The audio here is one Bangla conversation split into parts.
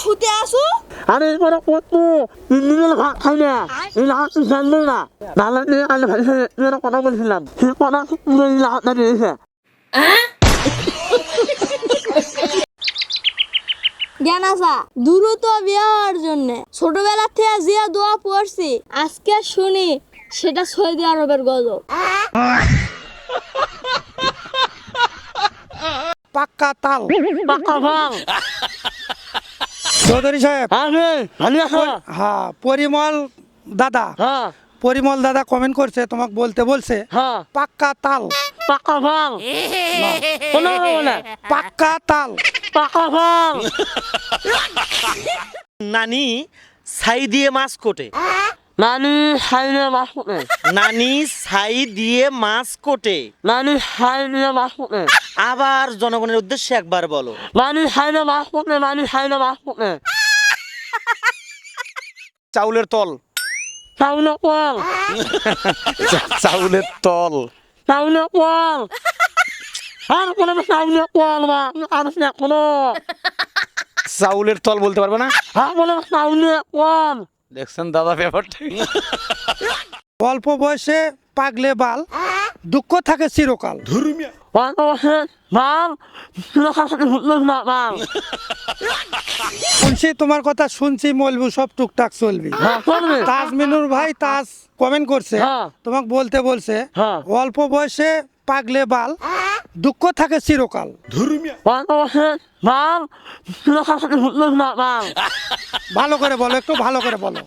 শুতে আসো? আরে এবারে কত দিনের ভাত খাই না এই লাহাত জানবে না নালা নিয়ে আলে ভাই এবারে কথা বলছিলাম সে কথা পুরো এই লাহাতটা দিয়েছে জ্ঞান আসা দ্রুত বিয়ে হওয়ার জন্য ছোটবেলা থেকে যে দোয়া পড়ছি আজকে শুনি সেটা সৌদি আরবের গজব। পাক্কা তাল পাকা ভাঙ চৌধুরী সাহেব। আরে ভালো আছো হ্যাঁ পরিমল দাদা কমেন্ট করছে তোমাকে বলতে বলছে হ্যাঁ পাক্কা তাল পাকা ভাঙ কোনো বলে পাক্কা তাল পাকা ভাঙ নানি ছাই দিয়ে মাছ কোটে। নানি হাইনে মাছ কোটে নানি ছাই দিয়ে মাছ কোটে। নানি হাইনে মাছ কোটে আবার জনগণের উদ্দেশ্যে একবার বলো। নানি হাইনে মাছ কোটে নানি হাইনে মাছ কোটে চাউলের তল চাউলে কল চাউলের তল চাউলে কল আর কোনো চাউলে কল বা আর কোনো চাউলের তল বলতে পারবে না। আর কোনো চাউলে কল দেখছেন দাদা ব্যাপারটা অল্প বয়সে পাগলে বাল দুঃখ থাকে চিরকাল। অল্প বসে বাল সাথে ঘুরলো না বাল শুনছি তোমার কথা শুনছি মলবু সব টুকটাক চলবি। হ্যাঁ চলবে তাজমিনুর ভাই তাজ কমেন্ট করছে হ্যাঁ। তোমাকে বলতে বলছে হ্যাঁ। অল্প বয়সে পাগলে বাল দুঃখ থাকে চিরকাল। অল্প বসে বাল সাথে ঘুরলো না বাল ভালো করে বলো একটু ভালো করে বলো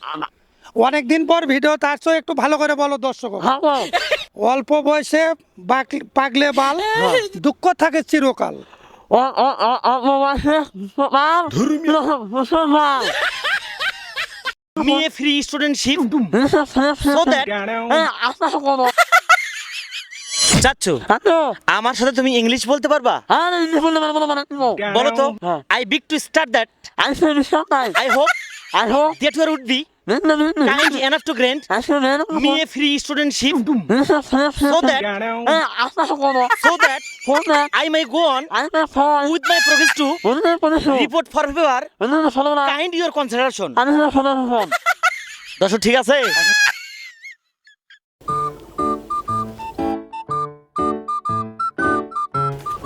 অনেকদিন পর ভিডিও তার চেয়ে একটু ভালো করে বলো দর্শক। হ্যাঁ বল। অল্প বয়সে পাগলে বাল দুঃখ থাকে চিরকাল। অল্প বসে বাল বসে বাল মেয়ে ফ্রি স্টুডেন্টশিপ so that আশা করো চাচ্ছ হ্যালো আমার সাথে তুমি ইংলিশ বলতে পারবা? আরে ইংলিশ বলতে পারবো না বলো তো। হ্যাঁ। I beg to start that I said it's not nice. I hope I hope. That you would be kind enough to grant I said me a free studentship so that আশা করো so that কোনটা I may go on I may fall with my progress to বলতে পারছো report for favor বলতে ফলো না kind your consideration. আমি ফলো ফোন দর্শক ঠিক আছে?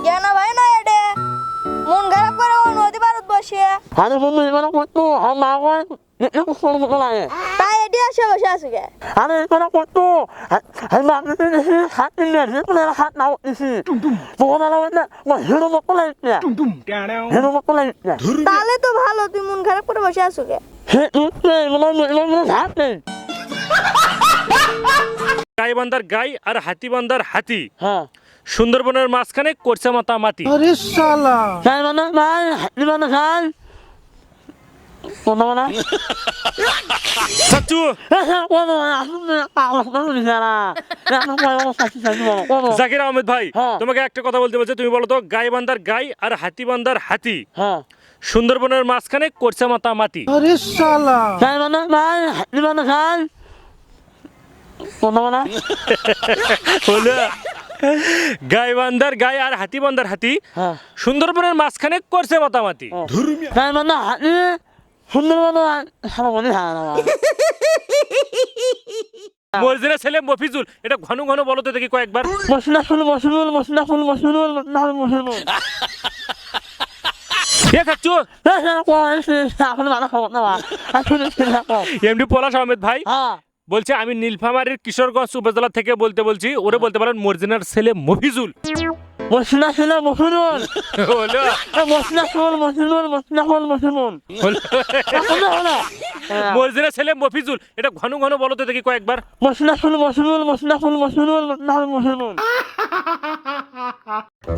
জ্ঞান ভাই না এডে মন খারাপ করে নদী পারত বসে আরে বন্ধু এবার করতো আর না হয় একটু ফোন করতে লাগে তাই এডি আসে বসে আছে গে আরে এবার করতো আর মারতে দিছি হাত নিয়ে যেতে হাত নাও দিছি তখন আর না হিরো মতো লাগছে হিরো মতো লাগছে তাহলে তো ভালো তুই মন খারাপ করে বসে আছো গে হে উঠছে মানে হাত নেই গাইবান্ধার গাই আর হাতিবান্ধার হাতি হ্যাঁ সুন্দরবনের মাঝখানে করছে মাতামাতি। আরে শালা যাই মানে ভাই হাতি মানে খাই কোন মানে চাচু কোন আসলে পাওয়া না জাকির আহমেদ ভাই হ্যাঁ। তোমাকে একটা কথা বলতে বলছে, তুমি বলো তো গাইবান্ধার গাই আর হাতিবান্ধার হাতি হ্যাঁ সুন্দরবনের মাঝখানে করছে মাতামাতি। আরে শালা যাই মানে ভাই হাতি মানে খাই কোন মানে হলো গাইবান্ধার গাই আর হাতিবান্ধার হাতি হ্যাঁ সুন্দরবনের মাঝখানে করছে মাতামাতি। যাই মানে হাতি সুন্দর মানে সারা বলি হ্যাঁ মসজিদের ছেলে মফিজুল, এটা ঘন ঘন বলো তো দেখি কয়েকবার। মশলা ফুল মশলুল মশলা ফুল মশলুল না মশলুল এ চাচু আপনি মানে খবর না আসলে এমডি পলাশ আহমেদ ভাই হ্যাঁ বলছে আমি নীলফামারীর কিশোরগঞ্জ উপজেলা থেকে বলতে বলছি, ওরে বলতে পারেন মর্জিনার ছেলে মফিজুল। মশলা ছিল মশলুল হলো মশলা ফুল মশলুল মশলা ফুল মশলুল মর্জিনার ছেলে মফিজুল, এটা ঘন ঘন বলো তো দেখি কয়েকবার। মশলা ফুল মশলুল মশলা ফুল মশলুল না মশলুল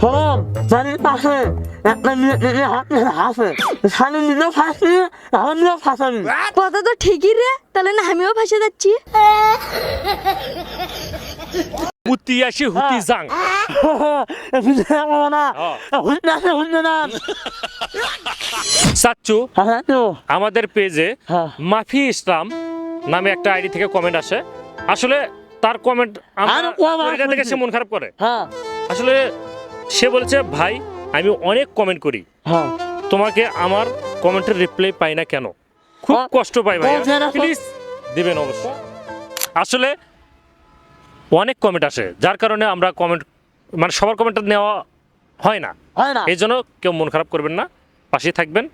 হ্যাঁ বাড়ির পাশে একটা মেয়ে হাসে শালি নিজেও ফাঁসি আমিও ফাঁসাবি কথা তো ঠিকই রে, তাহলে না আমিও ফাঁসে যাচ্ছি। মুতি আসি হুতি জাং। চাচ্চু আমাদের পেজে হ্যাঁ। মাফি ইসলাম নামে একটা আইডি থেকে কমেন্ট আসে, আসলে তার কমেন্ট দেখে সে মন খারাপ করে। হ্যাঁ আসলে সে বলেছে ভাই আমি অনেক কমেন্ট করি, হ্যাঁ তোমাকে আমার কমেন্টের রিপ্লাই পাই না কেন? খুব কষ্ট পাই ভাই, বলছেন এখন? প্লিজ দিবেন অবশ্যই। আসলে অনেক কমেন্ট আসে, যার কারণে আমরা কমেন্ট মানে সবার কমেন্ট নেওয়া হয় না। হয় না এই জন্য কেউ মন খারাপ করবেন না, পাশেই থাকবেন।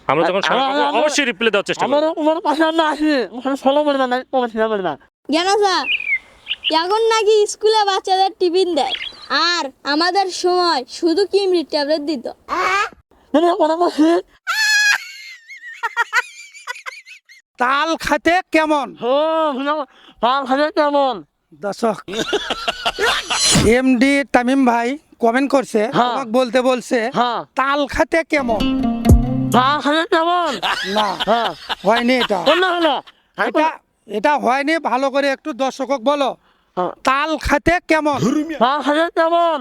আমরা যখন সময় পাবো আমার- অবশ্যই রিপ্লাই দেওয়ার চেষ্টা আমার করব। আমার পাশে না আসি ওখানে ফলো করে না কমেন্ট করে না জ্ঞান আছে এখন নাকি স্কুলে বাচ্চাদের টিফিন দেয়, আর আমাদের সময় শুধু কিমরি ট্যাবলেট দিত। মানে ওরা বসে তাল খাতে কেমন? পাল খাবে কেমন দর্শক এমডি তামিম ভাই কমেন্ট করছে, হ্যাঁ। আমাকে বলতে বলছে হ্যাঁ তাল খাতে কেমন। পাল খাবে কেমন না হ্যাঁ হয়নি এটা, না না এটা এটা হয়নি। ভালো করে একটু দর্শকক বলো তাল খাতে কেমন। পাল খাবে কেমন